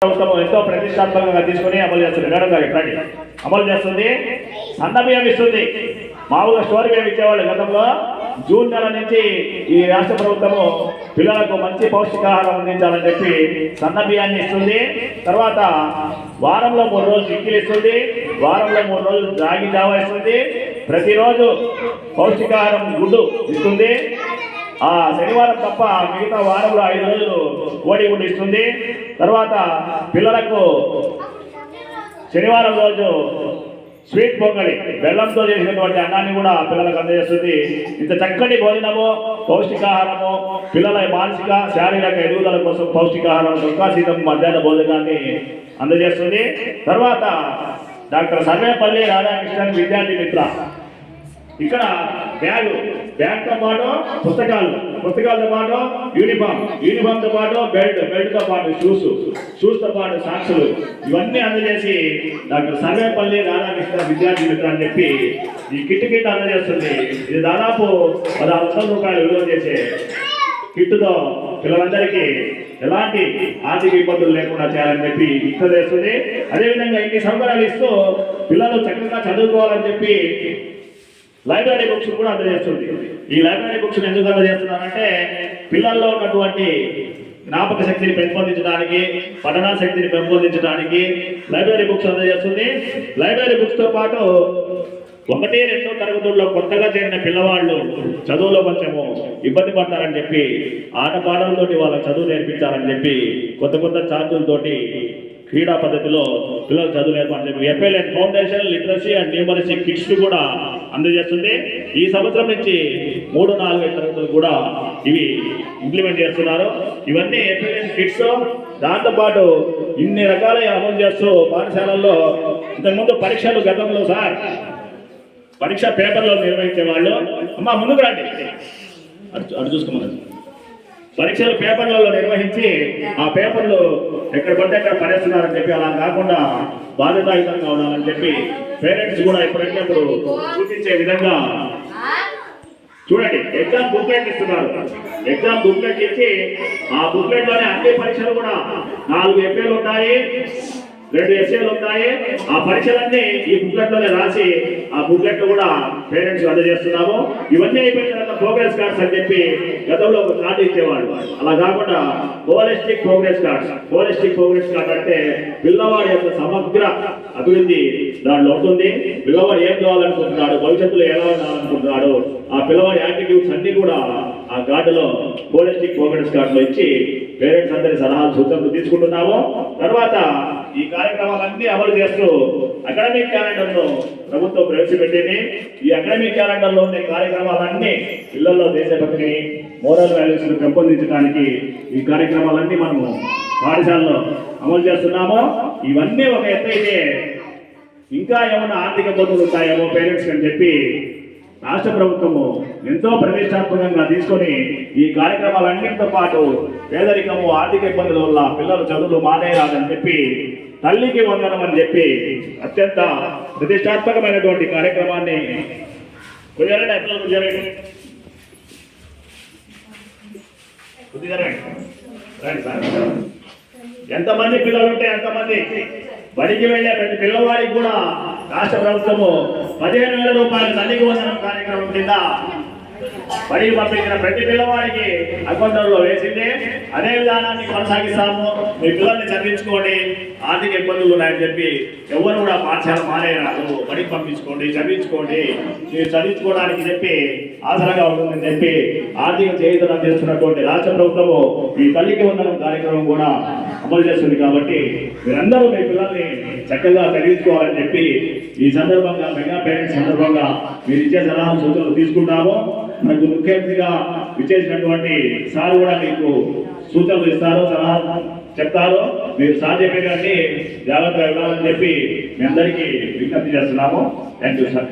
ప్రభుత్వం ఎంతో ప్రతిష్టాత్మకంగా తీసుకుని అమలు చేస్తుంది. మేడం గారు ఇట్లాంటి అమలు చేస్తుంది. సన్న బియ్యం ఇస్తుంది. మామూలుగా స్టోర్ బియ్యం ఇచ్చేవాళ్ళు గతంలో. జూన్ నెల నుంచి ఈ రాష్ట్ర ప్రభుత్వము పిల్లలకు మంచి పౌష్టికాహారం అందించాలని చెప్పి సన్న బియ్యాన్ని ఇస్తుంది. తర్వాత వారంలో 3 రోజులు ఇడ్లీలు ఇస్తుంది. వారంలో 3 రోజులు రాగి జావా ఇస్తుంది. ప్రతిరోజు పౌష్టికాహారం గుడ్డు ఇస్తుంది. ఆ శనివారం తప్ప మిగతా వారంలో 5 రోజులు కోడి గుడ్డు ఇస్తుంది. తర్వాత పిల్లలకు శనివారం రోజు స్వీట్ పొంగలి బెల్లంతో చేసినటువంటి అన్నాన్ని కూడా పిల్లలకు అందజేస్తుంది. ఇంత చక్కటి భోజనము, పౌష్టికాహారము, పిల్లల మానసిక శారీరక ఎదుగుదల కోసం పౌష్టికాహారం సుఖాసీతం మధ్యాహ్న భోజనాన్ని అందజేస్తుంది. తర్వాత డాక్టర్ సర్వేపల్లి రాధాకృష్ణన్ విద్యార్థి మిత్ర ఇక్కడ బ్యాగ్తో పాటు పుస్తకాలతో పాటు యూనిఫామ్తో పాటు బెల్ట్తో పాటు షూస్తో పాటు సాక్సులు ఇవన్నీ అందజేసి డాక్టర్ సర్వేపల్లి రాధాకృష్ణ విద్యార్థి మిత్ర అని చెప్పి ఈ కిట్ అందజేస్తుంది. ఇది దాదాపు 1600 రూపాయలు విలువ చేసే కిట్టుతో పిల్లలందరికీ ఎలాంటి ఆర్థిక ఇబ్బందులు లేకుండా చేయాలని చెప్పి కిట్ చేస్తుంది. అదేవిధంగా ఇన్ని సౌకర్యాలు ఇస్తూ పిల్లలు చక్కగా చదువుకోవాలని చెప్పి లైబ్రరీ బుక్స్ కూడా అందజేస్తుంది. ఈ లైబ్రరీ బుక్స్ ఎందుకు అందజేస్తున్నారంటే పిల్లల్లో ఉన్నటువంటి జ్ఞాపక శక్తిని పెంపొందించడానికి, పఠనా శక్తిని పెంపొందించడానికి లైబ్రరీ బుక్స్ అందజేస్తుంది. లైబ్రరీ బుక్స్తో పాటు 1, 2 తరగతుల్లో కొత్తగా చేరిన పిల్లవాళ్ళు చదువులో కొంచెము ఇబ్బంది పడతారని చెప్పి ఆటపాటలతోటి వాళ్ళ చదువు నేర్పించాలని చెప్పి కొత్త ఛార్జులతోటి క్రీడా పద్ధతిలో పిల్లలు చదువు నేర్పని చెప్పి FLN foundation literacy and numeracy kits కూడా అందజేస్తుంది. ఈ సంవత్సరం నుంచి 3, 4 తరగతులు కూడా ఇవి ఇంప్లిమెంట్ చేస్తున్నారు. ఇవన్నీ ఎఫ్ఎల్ఎన్ కిట్స్. దాంతోపాటు ఇన్ని రకాల అమలు చేస్తూ పాఠశాలల్లో ఇంతకుముందు పరీక్షలు గతంలో పరీక్ష పేపర్లో నిర్వహించేవాళ్ళు. అమ్మ ముందుకు రండి, అటు చూసుకోమని. పరీక్షలు పేపర్లలో నిర్వహించి ఆ పేపర్లు ఎక్కడ పడితే అక్కడ పడేస్తున్నారని చెప్పి అలా కాకుండా బాధ్యతాయుతంగా ఉండాలని చెప్పి పేరెంట్స్ కూడా ఎప్పుడెప్పుడు సూచించే విధంగా చూడండి. ఎగ్జామ్ బుక్లెట్ ఇస్తున్నారు. ఎగ్జామ్ బుక్లెట్ ఇచ్చి ఆ బుక్లెట్లోనే అన్ని పరీక్షలు కూడా 4 ఎఫ్ఏలు ఉంటాయి, 2 ఎస్ఏలు ఉంటాయి. ఆ పరీక్షలన్నీ ఈ బుక్లెట్లోనే రాసి ఆ బుక్లెట్ కూడా పేరెంట్స్ అందజేస్తున్నాము. ఇవన్నీ అయిపోయిన తర్వాత ప్రోగ్రెస్ కార్డ్స్ అని చెప్పి గతంలో ఒక కార్డు ఇచ్చేవాడు. అలా కాకుండా హోలిస్టిక్ ప్రోగ్రెస్ కార్డ్ అంటే పిల్లవాడి యొక్క సమగ్ర అభివృద్ధి దాంట్లో ఉంటుంది. పిల్లవాడు ఏం కావాలనుకుంటున్నాడు, భవిష్యత్తులో ఎలా ఉండాలనుకుంటున్నాడు, ఆ పిల్లవాడి యాటిట్యూడ్స్ అన్ని కూడా ఆ కార్డులో హోలిస్టిక్ ప్రోగ్రెస్ కార్డులో ఇచ్చి పేరెంట్స్ అందరి సలహాలు సూచనలు తీసుకుంటున్నాము. తర్వాత ఈ కార్యక్రమాలన్నీ అమలు చేస్తూ అకాడమిక్ క్యాలెండర్ను ప్రభుత్వం ప్రవేశపెట్టింది. ఈ అకాడమిక్ క్యాలెండర్లో ఉండే కార్యక్రమాలన్నీ పిల్లల్లో దేశభక్తిని, మోరల్ వాల్యూస్ పెంపొందించడానికి ఈ కార్యక్రమాలన్నీ మనము పాఠశాలలో అమలు చేస్తున్నాము. ఇవన్నీ ఒక ఎత్తైతే ఇంకా ఏమైనా ఆర్థిక ఇబ్బందులు ఉంటాయేమో పేరెంట్స్ అని చెప్పి రాష్ట్ర ప్రభుత్వము ఎంతో ప్రతిష్టాత్మకంగా తీసుకొని ఈ కార్యక్రమాలన్నింటితో పాటు పేదరికము, ఆర్థిక ఇబ్బందుల వల్ల పిల్లలు చదువులు మానేయాలని చెప్పి తల్లికి వందనం అని చెప్పి అత్యంత ప్రతిష్టాత్మకమైనటువంటి కార్యక్రమాన్ని ఎంతమంది పిల్లలు ఉంటే అంతమంది బడికి వెళ్ళే ప్రతి పిల్లవాడికి కూడా రాష్ట్ర ప్రభుత్వము 15,000 రూపాయలు తల్లికి వందనం కార్యక్రమం కింద బడికి పంపించిన ప్రతి పిల్లవాడికి అకౌంట్లో వేసింది. అదే విధానాన్ని కొనసాగిస్తాము. మీ పిల్లల్ని చదివించుకోండి, ఆర్థిక ఇబ్బందులు ఉన్నాయని చెప్పి ఎవరు కూడా పాఠశాల మానేరాదు, బడికి పంపించుకోండి, చదివించుకోండి. మీరు చదివించుకోవడానికి చెప్పి ఆసరాగా ఉంటుందని చెప్పి ఆర్థిక చేయుతనం చేస్తున్నటువంటి రాష్ట్ర ప్రభుత్వము ఈ తల్లికి వందనం కార్యక్రమం కూడా అమలు చేస్తుంది. కాబట్టి మీరందరూ మీ పిల్లల్ని చక్కగా చదివించుకోవాలని చెప్పి ఈ సందర్భంగా మెగా పేరెంట్స్ సందర్భంగా మీరు ఇచ్చే సలహా సూచనలు తీసుకుంటాము. మనకు ముఖ్య అతిథిగా విచ్చేసినటువంటి సార్ కూడా మీకు సూచనలు ఇస్తారు, సలహా చెప్తారు. మీరు సార్ చెప్పేదాన్ని జాగ్రత్తగా వెళ్ళాలని చెప్పి మీ అందరికీ విజ్ఞప్తి చేస్తున్నాము. Thank you sir.